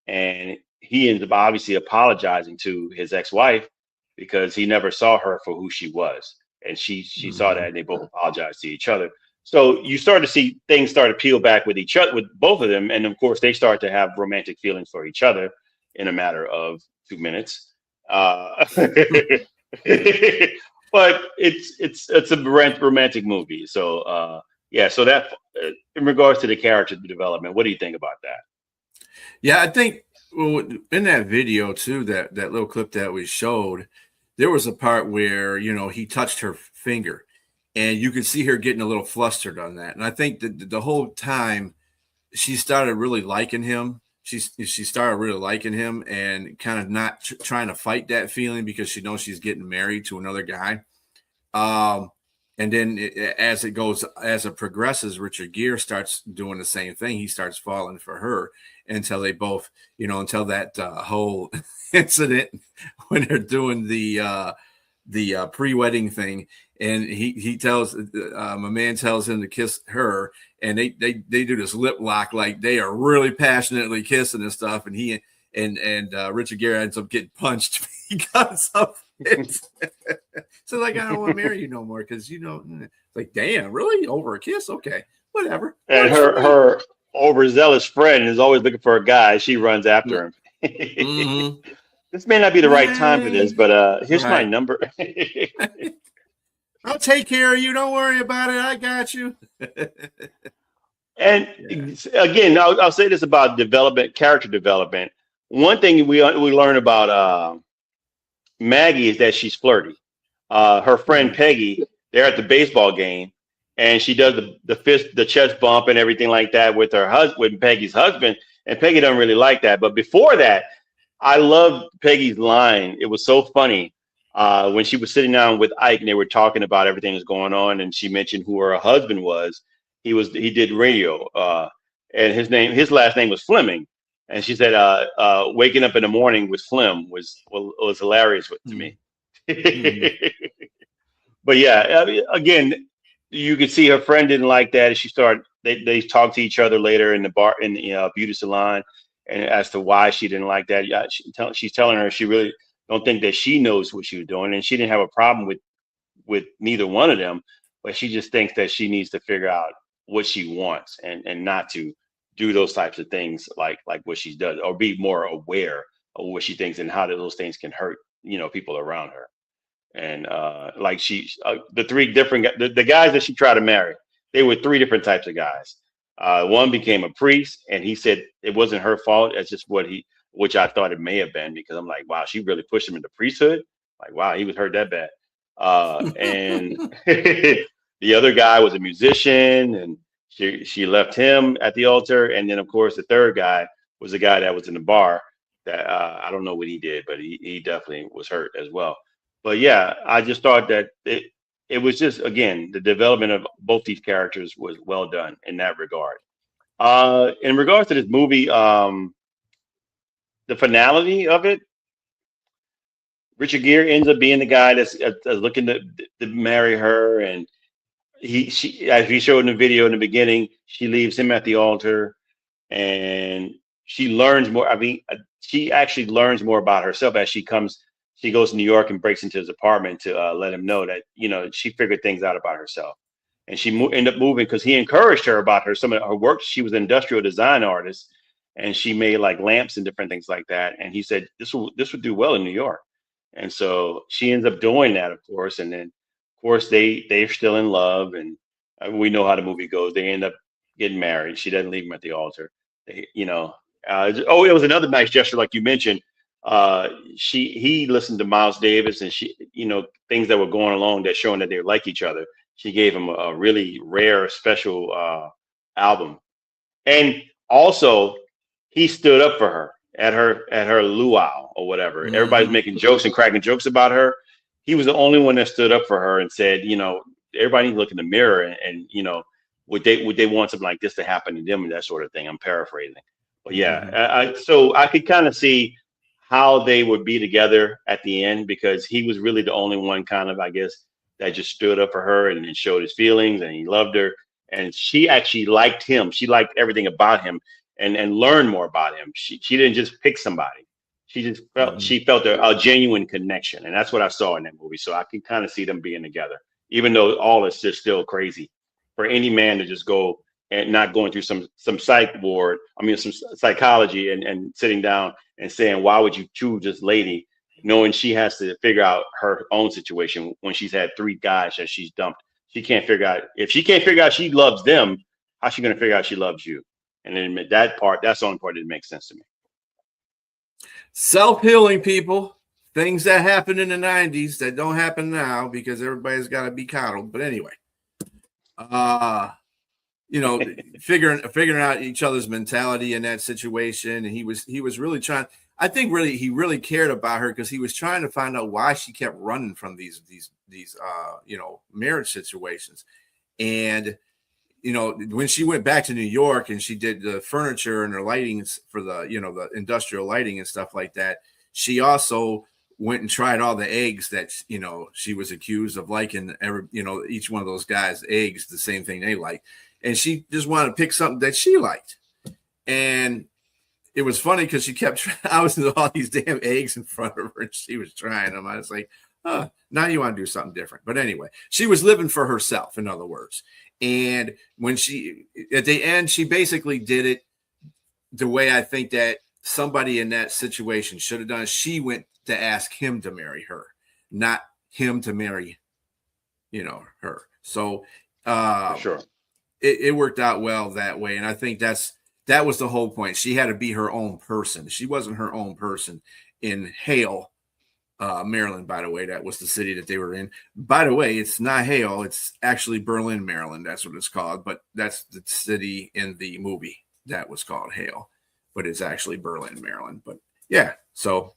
and he ends up obviously apologizing to his ex-wife because he never saw her for who she was, and she saw that, and they both apologized to each other. So you start to see things start to peel back with each other, with both of them, and of course they start to have romantic feelings for each other in a matter of 2 minutes. But it's a romantic movie. So yeah. So that in regards to the character development, what do you think about that? Yeah, I think in that video too, that little clip that we showed, there was a part where he touched her finger, and you could see her getting a little flustered on that. And I think that the whole time she started really liking him. She started really liking him and kind of not trying to fight that feeling because she knows she's getting married to another guy. And then as it progresses, Richard Gere starts doing the same thing. He starts falling for her until they both, until that whole incident when they're doing the pre-wedding thing, and he tells my man tells him to kiss her, and they do this lip lock like they are really passionately kissing and stuff, and he and Richard Gere ends up getting punched because of it. So like, I don't want to marry you no more because like, damn, really, over a kiss? Okay, whatever. And her overzealous friend is always looking for a guy. She runs after him. Mm-hmm. This may not be the right time for this, but here's my number. I'll take care of you. Don't worry about it. I got you. And again, I'll say this about character development. One thing we learn about Maggie is that she's flirty. Her friend Peggy, they're at the baseball game, and she does the chest bump and everything like that with with Peggy's husband, and Peggy doesn't really like that. But before that, I loved Peggy's line. It was so funny when she was sitting down with Ike and they were talking about everything that's going on, and she mentioned who her husband was. He did radio, and his last name was Fleming, and she said waking up in the morning with Flem was hilarious to me. But yeah, I mean, again, you could see her friend didn't like that. She started. They talked to each other later in the bar in the beauty salon, and as to why she didn't like that. Yeah, she's telling her she really don't think that she knows what she was doing, and she didn't have a problem with neither one of them, but she just thinks that she needs to figure out what she wants and not to do those types of things like what she does, or be more aware of what she thinks and how those things can hurt people around her. And like the three different the guys that she tried to marry, they were three different types of guys. One became a priest, and he said it wasn't her fault. It's just which I thought it may have been, because I'm like, wow, she really pushed him into priesthood. Like, wow, he was hurt that bad. And the other guy was a musician, and she left him at the altar. And then, of course, the third guy was the guy that was in the bar that I don't know what he did, but he definitely was hurt as well. But yeah, I just thought that it was just, again, the development of both these characters was well done in that regard. In regards to this movie, the finality of it, Richard Gere ends up being the guy that's looking to marry her, and she, as we showed in the video in the beginning, she leaves him at the altar, and she learns more. I mean, she actually learns more about herself as she goes to New York and breaks into his apartment to let him know that she figured things out about herself, and she ended up moving because he encouraged her about some of her work. She was an industrial design artist, and she made like lamps and different things like that. And he said this would do well in New York. And so she ends up doing that, of course. And then, of course, they're still in love, and we know how the movie goes. They end up getting married. She doesn't leave him at the altar. It was another nice gesture, like you mentioned. He listened to Miles Davis, and she, things that were going along that showing that they like each other. She gave him a really rare, special album, and also he stood up for her at her luau or whatever. Mm-hmm. Everybody's making jokes and cracking jokes about her. He was the only one that stood up for her and said, everybody needs to look in the mirror and would they want something like this to happen to them and that sort of thing. I'm paraphrasing, but yeah. So I could kind of see how they would be together at the end, because he was really the only one kind of, I guess, that just stood up for her and showed his feelings, and he loved her. And she actually liked him. She liked everything about him, and learned more about him. She didn't just pick somebody. She just felt she felt a genuine connection. And that's what I saw in that movie. So I can kind of see them being together, even though all is just still crazy for any man to just go and not going through some psych ward. I mean, some psychology, and sitting down and saying, why would you choose this lady, knowing she has to figure out her own situation when she's had 3 guys that she's dumped. She can't figure out, if she can't figure out she loves them, how's she going to figure out she loves you? And then that's the only part that makes sense to me. Self-healing, people. Things that happened in the 90s that don't happen now because everybody's got to be coddled. But anyway, figuring out each other's mentality in that situation. And he was really trying. I think he really cared about her because he was trying to find out why she kept running from these marriage situations. And when she went back to New York and she did the furniture and her lighting for the industrial lighting and stuff like that, she also went and tried all the eggs that she was accused of liking. Each one of those guys' eggs, the same thing they like, and she just wanted to pick something that she liked. And it was funny because she kept I was with all these damn eggs in front of her and she was trying them. I was like, oh, now you want to do something different. But anyway, she was living for herself, in other words. And when at the end, she basically did it the way I think that somebody in that situation should have done. She went to ask him to marry her, not him to marry, her. So For sure. It worked out well that way. And I think that was the whole point. She had to be her own person. She wasn't her own person in Hale, Maryland, by the way. That was the city that they were in. By the way, it's not Hale. It's actually Berlin, Maryland. That's what it's called. But that's the city in the movie that was called Hale. But it's actually Berlin, Maryland. But yeah, so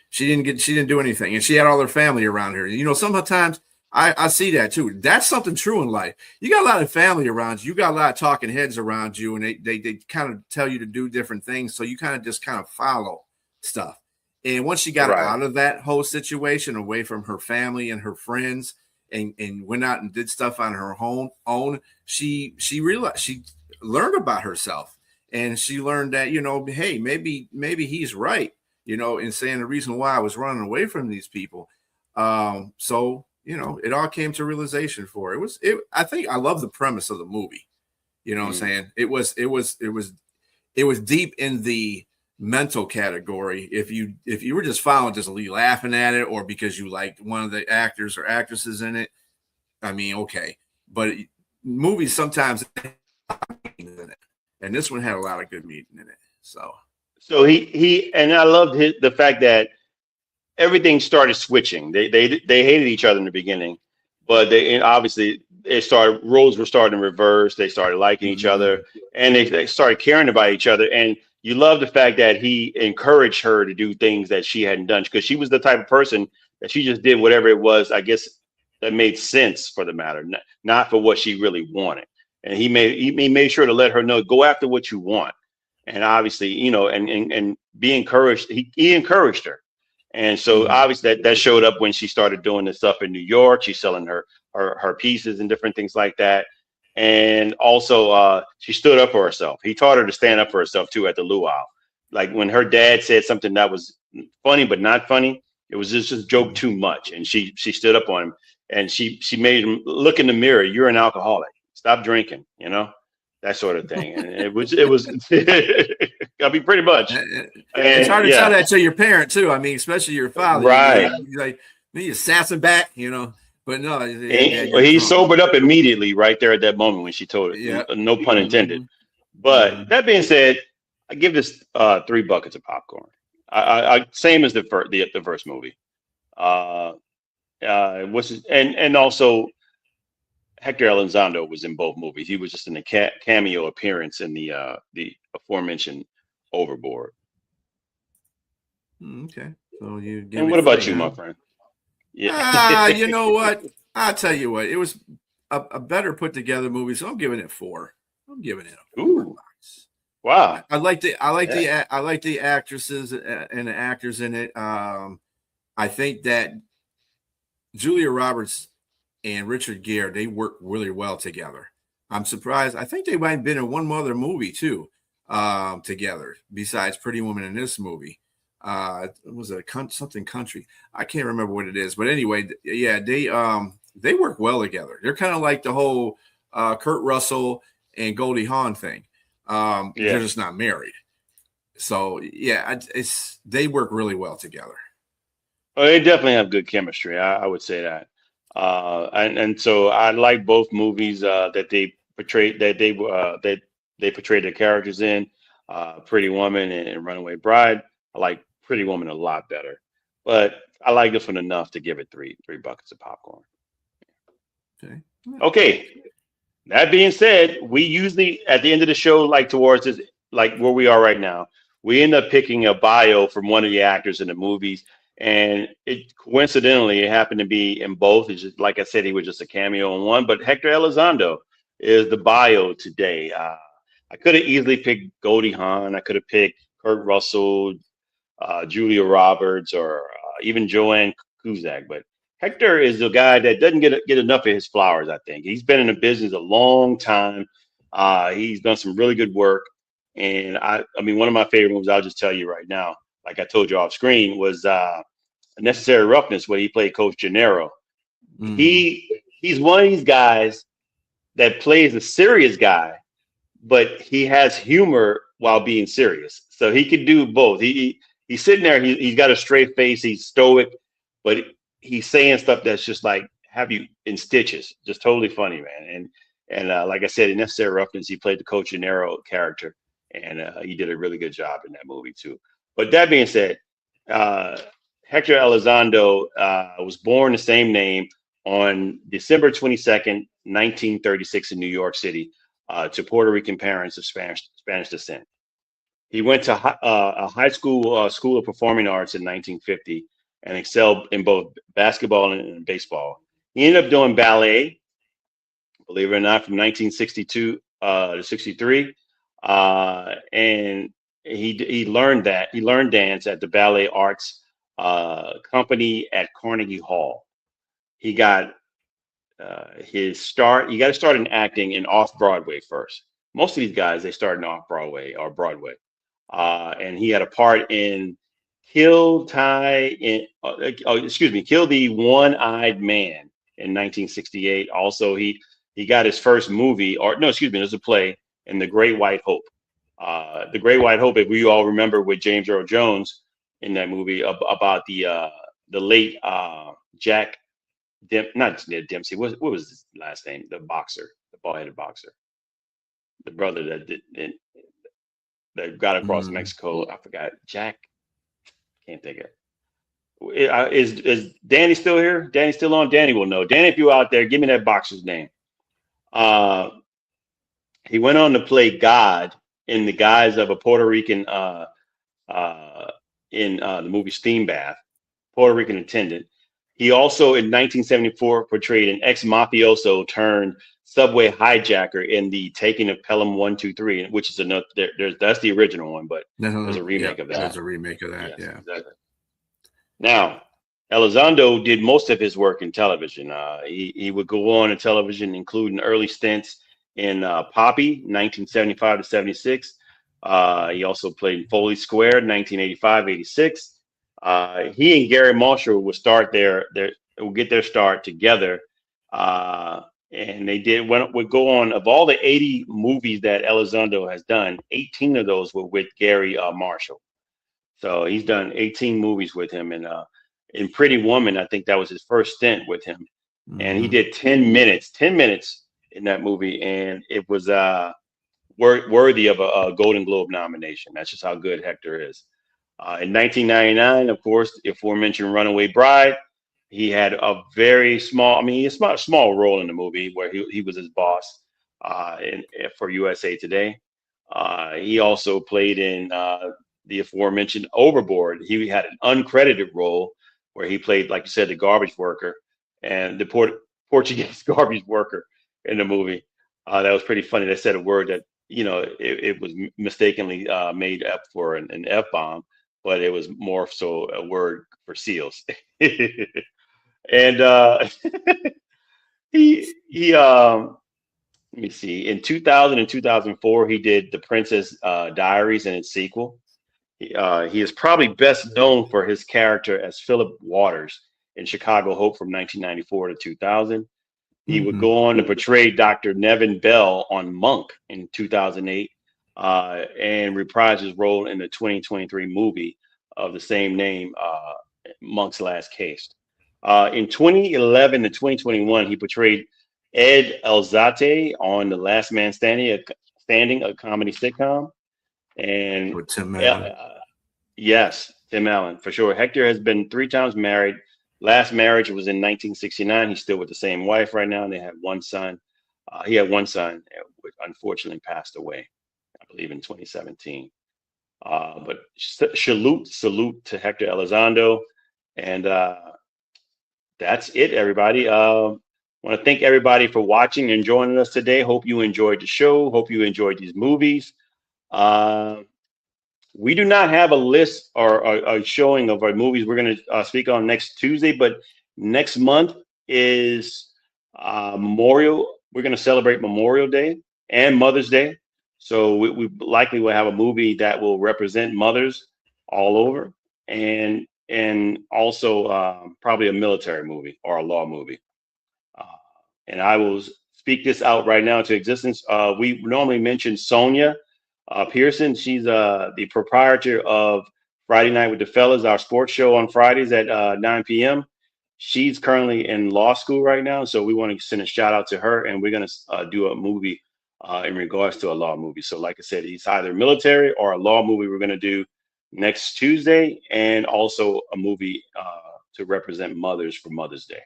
she didn't do anything. And she had all her family around her. Sometimes I see that too. That's something true in life. You got a lot of family around you. You got a lot of talking heads around you, and they kind of tell you to do different things. So you kind of follow stuff. And once she got out of that whole situation, away from her family and her friends, and went out and did stuff on her own, she realized, she learned about herself, and she learned that, hey, maybe he's right, in saying the reason why I was running away from these people. So it all came to realization for her. I think I love the premise of the movie. What I'm saying? It was deep in the mental category. If you were just following, just laughing at it, or because you liked one of the actors or actresses in it, I mean, okay. But movies sometimes in it, and this one had a lot of good meaning in it. So he and I loved the fact that everything started switching. They hated each other in the beginning, but obviously roles were starting to reverse. They started liking each other, and they started caring about each other. And you love the fact that he encouraged her to do things that she hadn't done, because she was the type of person that she just did whatever it was, I guess, that made sense for the matter, not for what she really wanted. And he made sure to let her know, go after what you want. And obviously, and be encouraged. He encouraged her. And so obviously that showed up when she started doing this stuff in New York. She's selling her pieces and different things like that. And also she stood up for herself. He taught her to stand up for herself too at the luau. Like when her dad said something that was funny but not funny, it was just joke too much. And she stood up on him, and she made him look in the mirror. You're an alcoholic. Stop drinking, that sort of thing. And it was I mean, pretty much. It's hard to tell that to your parent too. I mean, especially your father. Right. He's like, you sassing back, But no, he sobered up immediately right there at that moment when she told it. Yeah. No pun intended. But that being said, I give this 3 buckets of popcorn. I same as the first movie. And also Hector Elizondo was in both movies. He was just in a cameo appearance in the aforementioned Overboard. Okay. So you. And what about you, my friend? Yeah. You know what? I'll tell you what. It was a better put together movie, so I'm giving it 4. I'm giving it a 4. Wow. I like the Yeah. I like the actresses and the actors in it. I think that Julia Roberts and Richard Gere, they work really well together. I'm surprised. I think they might have been in one other movie too, together besides Pretty Woman in this movie. It was something country. I can't remember what it is, but anyway, yeah, they work well together. They're kind of like the whole Kurt Russell and Goldie Hawn thing. They're Yeah. just not married. So yeah, they work really well together. Well, they definitely have good chemistry. I would say that. And so I like both movies that they portrayed that they portrayed their characters in, Pretty Woman and Runaway Bride. I like Pretty Woman a lot better, but I like this one enough to give it three buckets of popcorn. Okay. Okay. That being said, we usually at the end of the show, like towards this, like where we are right now, we end up picking a bio from one of the actors in the movies, and it coincidentally it happened to be in both. It's just like I said, he was just a cameo in one, but Hector Elizondo is the bio today. I could have easily picked Goldie Hawn. I could have picked Kurt Russell, Julia Roberts, or even Joanne Cusack. But Hector is the guy that doesn't get enough of his flowers. I think he's been in the business a long time. He's done some really good work, and I mean, one of my favorite movies. I'll just tell you right now, like I told you off screen, was Necessary Roughness, where he played Coach Gennaro. He's one of these guys that plays a serious guy, but he has humor while being serious. So he could do both. He's sitting there. He's got a straight face. He's stoic, but he's saying stuff that's just like have you in stitches. Just totally funny, man. And like I said, in Necessary Roughness, he played the Coach Gennaro character, and he did a really good job in that movie too. But that being said, Hector Elizondo was born the same name on December 22nd, 1936 in New York City to Puerto Rican parents of Spanish descent. He went to a high school school of performing arts in 1950 and excelled in both basketball and baseball. He ended up doing ballet, believe it or not, from 1962 to 63, and he learned dance at the Ballet Arts Company at Carnegie Hall. He got his start. You got to start in acting in off Broadway first. Most of these guys they start in off Broadway or Broadway, and he had a part in Kill the One-Eyed Man in 1968. Also, he got his first movie, or no, excuse me, there's a play in The Great White Hope. The Great White Hope, if we all remember, with James Earl Jones in that movie about the late Jack. Not Dempsey. What was his last name? The boxer, the bald-headed boxer, the brother that got across Mexico. I forgot. Jack. Can't think of it. Is Danny still here? Danny still on? Danny will know. Danny, if you're out there, give me that boxer's name. He went on to play God in the guise of a Puerto Rican in the movie Steam Bath, Puerto Rican attendant. He also, in 1974, portrayed an ex-mafioso turned subway hijacker in the Taking of Pelham 123, which is another. That's the original one, but there's a remake of that. There's a remake of that. Yes, yeah. exactly. Now, Elizondo did most of his work in television. He would go on in television, including early stints in Poppy, 1975 to 76. He also played in Foley Square, 1985, 86. He and Gary Marshall would get their start together, and they would go on. Of all the 80 movies that Elizondo has done, 18 of those were with Gary Marshall. So he's done 18 movies with him, and in Pretty Woman, I think that was his first stint with him, and he did 10 minutes in that movie, and it was worthy of a Golden Globe nomination. That's just how good Hector is. In 1999, of course, the aforementioned Runaway Bride, he had a very small, a small role in the movie where he was his boss for USA Today. He also played in the aforementioned Overboard. He had an uncredited role where he played, like you said, the garbage worker and the Portuguese garbage worker in the movie. That was pretty funny. They said a word that it was mistakenly made up for an F-bomb, but it was more so a word for seals. And he let me see, in 2000 and 2004 he did The Princess Diaries and its sequel. He is probably best known for his character as Philip Waters in Chicago Hope from 1994 to 2000. He would go on to portray Dr. Nevin Bell on Monk in 2008 and reprise his role in the 2023 movie of the same name, Monk's Last Case. In 2011 to 2021, he portrayed Ed Elzate on The Last Man Standing, a comedy sitcom. And With Tim Allen. Yes, Tim Allen, for sure. Hector has been 3 times married. Last marriage was in 1969. He's still with the same wife right now, and they had one son. He had one son, which unfortunately passed away, I believe, in 2017. But salute to Hector Elizondo. And that's it, everybody. I want to thank everybody for watching and joining us today. Hope you enjoyed the show. Hope you enjoyed these movies. We do not have a list or a showing of our movies we're going to speak on next Tuesday, but next month is Memorial. We're going to celebrate Memorial Day and Mother's Day. So we likely will have a movie that will represent mothers all over, and also probably a military movie or a law movie. And I will speak this out right now into existence. We normally mention Sonia Pearson. She's the proprietor of Friday Night with the Fellas, our sports show on Fridays at 9 p.m. She's currently in law school right now, so we want to send a shout out to her, and we're going to do a movie in regards to a law movie. So like I said, it's either military or a law movie we're going to do next Tuesday, and also a movie to represent mothers for Mother's Day.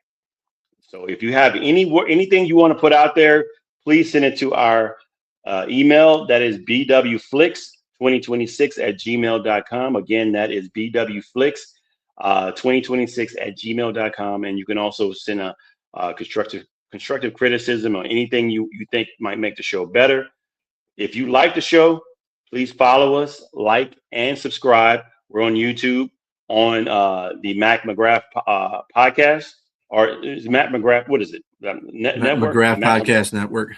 So if you have anything you want to put out there, please send it to our email. That is bwflix2026@gmail.com. Again, that is bwflix2026@gmail.com. And you can also send a constructive criticism or anything you think might make the show better. If you like the show, please follow us, like, and subscribe. We're on YouTube on the Mac McGrath podcast. Or is Matt McGrath, what is it? Matt McGrath Podcast Network.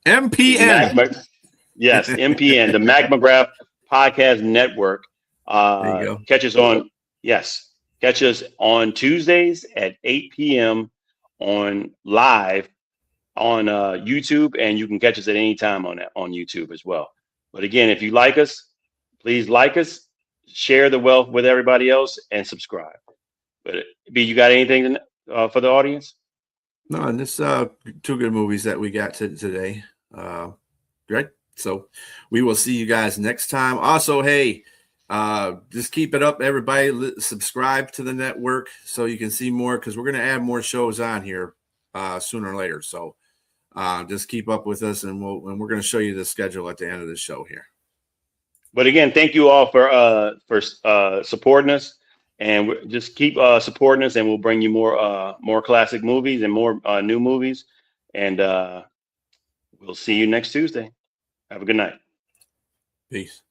MPN. Yes, MPN, the Mac McGrath Podcast Network. There you go. Catch us on Tuesdays at 8 p.m. on live on YouTube, and you can catch us at any time on YouTube as well. But again, if you like us, please like us, share the wealth with everybody else, and subscribe. But B, you got anything for the audience? No, and it's 2 good movies that we got today. Great. So we will see you guys next time. Also, hey, just keep it up, everybody. Subscribe to the network so you can see more, because we're going to add more shows on here sooner or later. So just keep up with us, and we're going to show you the schedule at the end of the show here. But again, thank you all for supporting us. And just keep supporting us, and we'll bring you more classic movies and more new movies. And we'll see you next Tuesday. Have a good night. Peace.